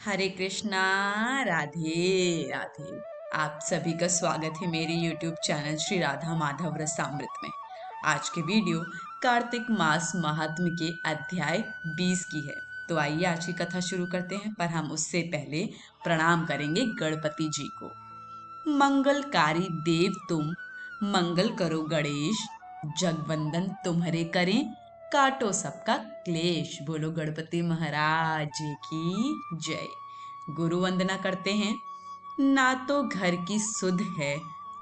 हरे कृष्णा। राधे राधे। आप सभी का स्वागत है मेरे YouTube चैनल श्री राधा माधव रसामृत में। आज के वीडियो कार्तिक मास महात्म्य के अध्याय 20 की है। तो आइए आज की कथा शुरू करते हैं, पर हम उससे पहले प्रणाम करेंगे गणपति जी को। मंगलकारी देव तुम, मंगल करो गणेश, जगवंदन तुम्हारे करें, काटो सबका क्लेश। बोलो गणपति महाराज की जय। गुरु वंदना करते हैं। ना तो घर की सुध है,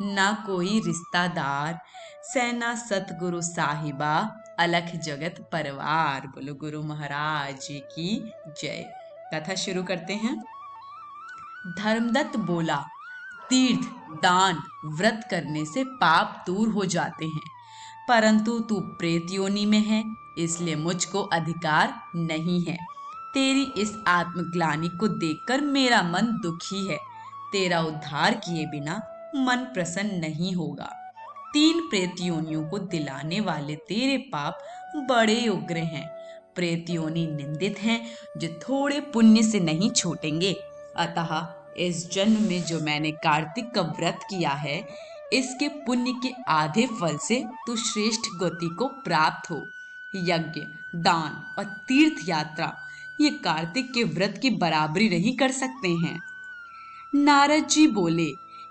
ना कोई रिश्तादार, सेना सतगुरु साहिबा, अलख जगत परवार। बोलो गुरु महाराज की जय। कथा शुरू करते हैं। धर्मदत्त बोला, तीर्थ दान व्रत करने से पाप दूर हो जाते हैं, परंतु तू प्रेत योनि में है, इसलिए मुझको अधिकार नहीं है। तेरी इस आत्मग्लानि को देखकर मेरा मन दुखी है। तेरा उद्धार किए बिना मन प्रसन्न नहीं होगा। 3 प्रेत योनियों को दिलाने वाले तेरे पाप बड़े उग्र हैं। प्रेत योनि निंदित हैं, जो थोड़े पुण्य से नहीं छूटेंगे। अतः इस जन्म में जो मैंने कार्तिक का व्रत किया है, इसके पुण्य के आधे फल से तू श्रेष्ठ गति को प्राप्त हो। यज्ञ, दान और तीर्थ यात्रा ये कार्तिक के व्रत की बराबरी नहीं कर सकते हैं। नारद जी बोले।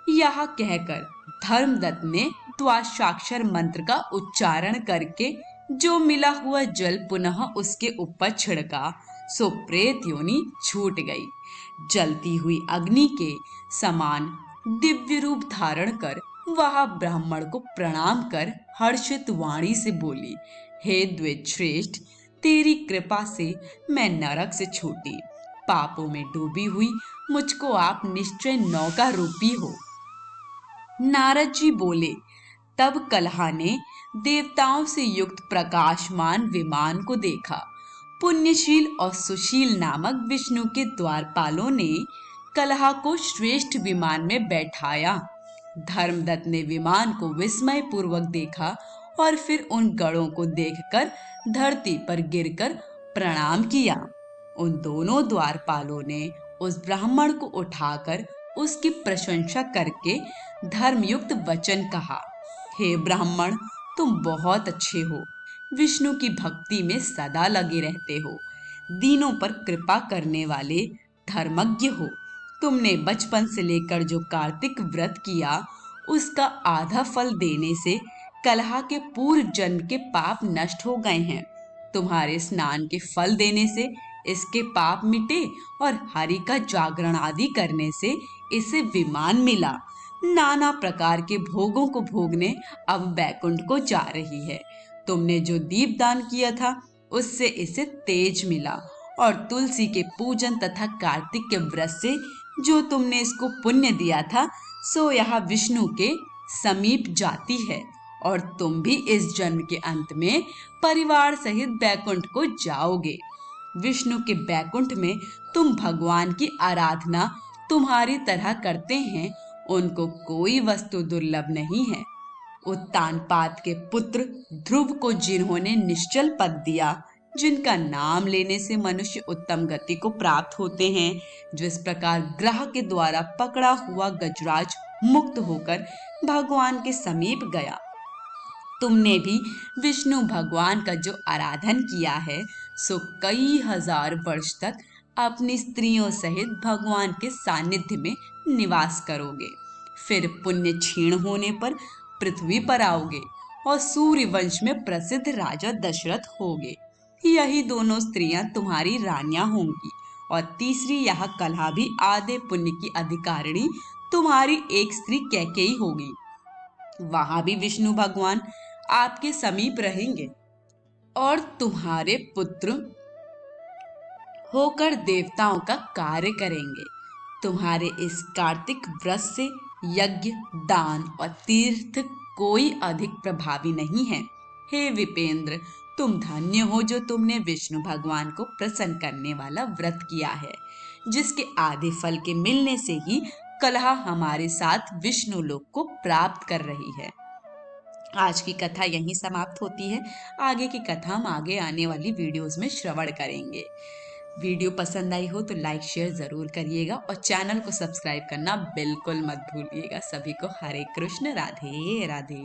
यह कहकर धर्मदत्त ने द्वादशाक्षर मंत्र का उच्चारण करके जो मिला हुआ जल पुनः उसके ऊपर छिड़का, सो प्रेत योनि छूट गई। जलती हुई अग्नि के समान दिव्य रूप धारण कर वह ब्राह्मण को प्रणाम कर हर्षित वाणी से बोली, हे द्विज श्रेष्ठ, तेरी कृपा से मैं नरक से छूटी। पापों में डूबी हुई मुझको आप निश्चय नौका रूपी हो। नारद जी बोले। तब कलहा ने देवताओं से युक्त प्रकाशमान विमान को देखा। पुण्यशील और सुशील नामक विष्णु के द्वारपालों ने कलहा को श्रेष्ठ विमान में बैठाया। धर्मदत्त ने विमान को विस्मय पूर्वक देखा और फिर उन गणों को देखकर धरती पर गिरकर प्रणाम किया। उन दोनों द्वारपालों ने उस ब्राह्मण को उठाकर उसकी प्रशंसा करके धर्मयुक्त वचन कहा, हे ब्राह्मण, तुम बहुत अच्छे हो, विष्णु की भक्ति में सदा लगे रहते हो, दीनों पर कृपा करने वाले धर्मज्ञ हो। तुमने बचपन से लेकर जो कार्तिक व्रत किया, उसका आधा फल देने से कलहा के पूर्व जन्म के पाप नष्ट हो गए हैं। तुम्हारे स्नान के फल देने से इसके पाप मिटे और हरि का जागरण आदि करने से इसे विमान मिला। नाना प्रकार के भोगों को भोगने अब बैकुंठ को जा रही है। तुमने जो दीप दान किया था, उससे इसे तेज मिला, और तुलसी के पूजन तथा कार्तिक के व्रत से जो तुमने इसको पुण्य दिया था, सो यह विष्णु के समीप जाती है, और तुम भी इस जन्म के अंत में परिवार सहित बैकुंठ को जाओगे। विष्णु के बैकुंठ में तुम भगवान की आराधना तुम्हारी तरह करते हैं, उनको कोई वस्तु दुर्लभ नहीं है। उत्तानपाद के पुत्र ध्रुव को जिन्होंने निश्चल पद दिया, जिनका नाम लेने से मनुष्य उत्तम गति को प्राप्त होते हैं, जिस प्रकार ग्रह के द्वारा पकड़ा हुआ गजराज मुक्त होकर भगवान के समीप गया, तुमने भी विष्णु भगवान का जो आराधन किया है, सो कई हजार वर्ष तक अपनी स्त्रियों सहित भगवान के सानिध्य में निवास करोगे। फिर पुण्य क्षीण होने पर पृथ्वी पर आओगे और सूर्य वंश में प्रसिद्ध राजा दशरथ होगे। यही दोनों स्त्रियां तुम्हारी रानियां होंगी, और तीसरी यह कलहा भी आधे पुण्य की अधिकारिणी तुम्हारी एक स्त्री कैकेयी होगी। वहां भी विष्णु भगवान आपके समीप रहेंगे और तुम्हारे पुत्र होकर देवताओं का कार्य करेंगे। तुम्हारे इस कार्तिक व्रत से यज्ञ, दान और तीर्थ कोई अधिक प्रभावी नहीं है। हे विपेंद्र, तुम धन्य हो जो तुमने विष्णु भगवान को प्रसन्न करने वाला व्रत किया है, जिसके आधे फल के मिलने से ही कलहा हमारे साथ विष्णु लोक को प्राप्त कर रही है। आज की कथा यहीं समाप्त होती है। आगे की कथा हम आगे आने वाली वीडियोस में श्रवण करेंगे। वीडियो पसंद आई हो तो लाइक शेयर ज़रूर करिएगा और चैनल को सब्सक्राइब करना बिल्कुल मत भूलिएगा। सभी को हरे कृष्ण, राधे राधे।